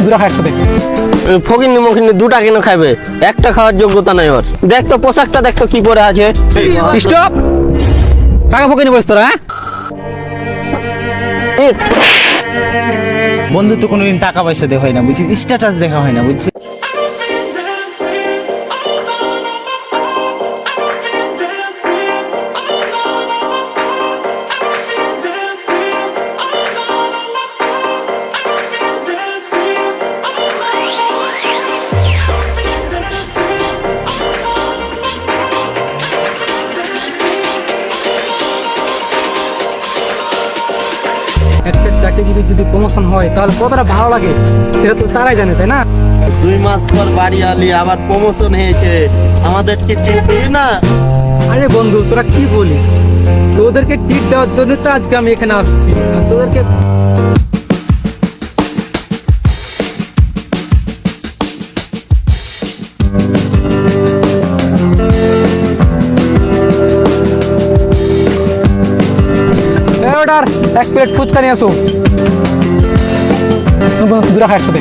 দুটা খায় একসাথে। ফকিন্নি মকিন্নি দুটা কেন খাবে? একটা খাওয়ার যোগ্যতা নাই ওর। দেখ তো পোশাকটা, দেখ তো কি পরে আছে। স্টপ, টাকা ফকিনি বলিস তোরা? বন্ধু তো কোনোদিন টাকা পয়সা দেখা হয় না বুঝছিস, স্ট্যাটাস দেখা হয় না বুঝছিস। একটা চাকরিজীবী যদি প্রমোশন হয় তাহলে কতটা ভালো লাগে সেটা তো তারাই জানে, তাই না? 2 মাস পর বাড়ি আলি, আবার প্রমোশন হয়েছে, আমাদের কি ঠিক না? আরে বন্ধু তোরা কি বলিস, তোদেরকে টিপ দেওয়ার জন্য তো আজকে আমি এখানে আসছি। আর তোদেরকে অর্ডার, এক প্লেট ফুচকা নিয়ে আসো। দুটা খায় একসাথে।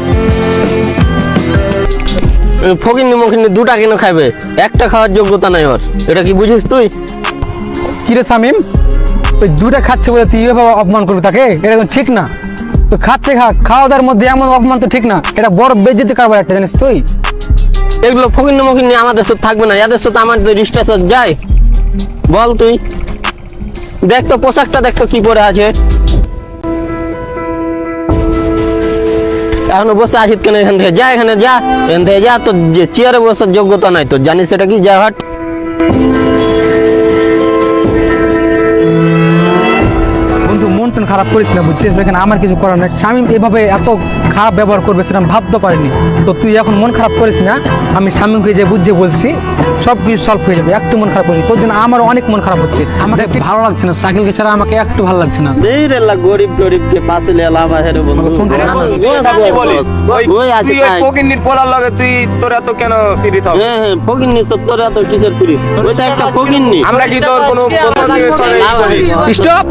ফকিন্নি মকিন্নি দুটা কেন খাবে? একটা খাওয়ার যোগ্যতা নাই ওর। এটা কি বুঝিস তুই? কিরে শামিম, ওই দুটা খাচ্ছে বলে তুই এভাবে অপমান করবি তাকে? এটা কিন্তু ঠিক না। তো খাচ্ছে খাওয়া দাওয়ার মধ্যে এমন অপমান তো ঠিক না, এটা বড় বেজ্জতি কারবার একটা, জানিস তুই? এগুলো ফকিন্নি মকিন্নি আমাদের সাথে থাকবে না, এদের সাথে আমাদের স্ট্যাটাস যায়। বল তুই, দেখ তো পোশাকটা, দেখ তো কি পরে আছে। এখনো বসে আছিস কেন? এখান থেকে যা, এখানে যা, এখান থেকে যা। তোর যে চেয়ারে বসার যোগ্যতা নাই তোর, জানিস সেটা কি? যা হাট। বন্ধু মন টন খারাপ করিস না বুঝছিস, এখানে আমার কিছু করার নেই। শামিম এভাবে এত খারাপ ব্যবহার করবে সেটা আমি ভাবতে পারিনি। তো তুই এখন মন খারাপ করিস না, আমি শামিমকে যে বুঝিয়ে বলছি সব কিছু সলভ হয়ে যাবে। একটু মন খারাপ করিস, তোর জন্য আমার অনেক মন খারাপ হচ্ছে। আমাকে একটু ভালো লাগছে না, সাইকেলকে ছাড়া আমাকে একটু ভালো লাগছে না। এই রে লা, গরিব গরিবকে পাশে লেলাম আরে বন্ধু। ওই আছে তাই। ফকিন্নির পোলার লগে তুই তোর এত কেন ফিরিত হবে? হ্যাঁ হ্যাঁ, ফকিন্নি তো তোর এত কিসের ফিরি? ওইটা একটা ফকিন্নি। আমরা কি তোর কোনো স্টপ,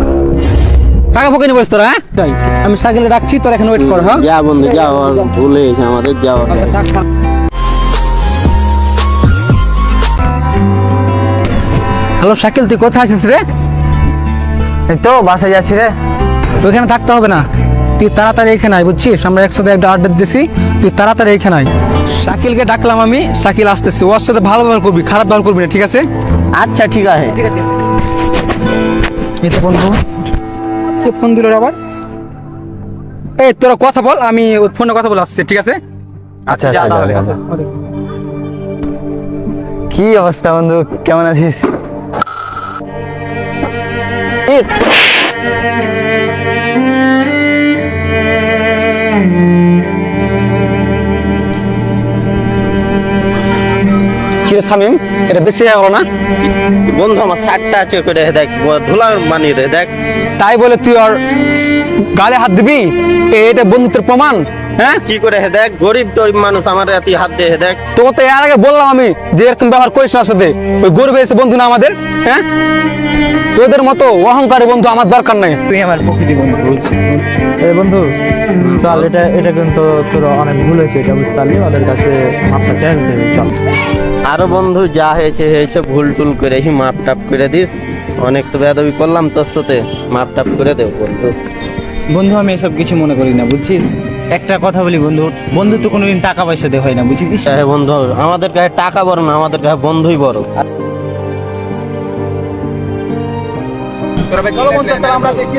টাকা ফকিনি বলিস তোরা? তাই আমি সাইকেলে রাখছি, তোরা এখানে ওয়েট কর। হ্যাঁ যা বন্ধু যা, ওর ভুল হয়েছে আমাদের, যাওয়া। হ্যালো শাকিল, তুই কোথায় আছিস রে? এই তো বাসে যাচ্ছি রে। ওইখানে থাকতে হবে না, তুই তাড়াতাড়ি এখানে আয় বুঝছিস। আমরা একসাথে একটা আড্ডা দিতেছি, তুই তাড়াতাড়ি এখানে আয়। শাকিলকে ডাকলাম আমি, শাকিল আসতেছে, ওর সাথে ভালো ব্যবহার করবি, খারাপ ব্যবহার করবি না, ঠিক আছে? আচ্ছা ঠিক আছে। এই তো বন্ধু, কে ফোন দিল রে আবার? এই তোরা কথা বল, আমি ওর ফোনে কথা বলে আসছি, ঠিক আছে? আচ্ছা আচ্ছা। কি অবস্থা বন্ধু, কেমন আছিস? কি রে শামিম, এটা বেশি হয়ে গেল না? বন্ধু আমার শার্টটা আছে করে দেখ, ধুলা বানিয়ে দে দেখ। তাই বলে তুই আর গালে হাত দিবি? এটা বন্ধুত্বের প্রমাণ? হ্যাঁ, কি করে হে দেখ, গরিব টরিব মানুষ আমার এত হাত দিয়ে দেখ। তোকে তো এর আগে বললাম আমি যে এরকম ব্যবহার করিস না সাথে। ওই গরিব এসে বন্ধু না আমাদের। হ্যাঁ, তোদের মতো অহংকারী বন্ধু আমার দরকার নাই। তুই আমার প্রকৃতি বন্ধু বলছিস। এই বন্ধু চল, এটা কিন্তু তোর অনেক ভুল হয়েছে, এটা বুঝতে পারলি? ওদের কাছে মাপটা চাই দিতে হবে, চল। আরো বন্ধু যা হয়েছে হয়েছে, ভুল টুল করে মাপ টাপ করে দিস। অনেক তো বেয়াদবি করলাম তোর সাথে, মাপ টাপ করে দেব বন্ধু। বন্ধু আমি এসব কিছু মনে করি না বুঝছিস। একটা কথা বলি বন্ধু, বন্ধু তো কোনোদিন টাকা পয়সা দেখা হয় না বুঝছিস। হ্যাঁ বন্ধু, আমাদের কাছে টাকা বড় না, আমাদের কাছে বন্ধুই বড়। চলো বন্ধু, আমরা দেখি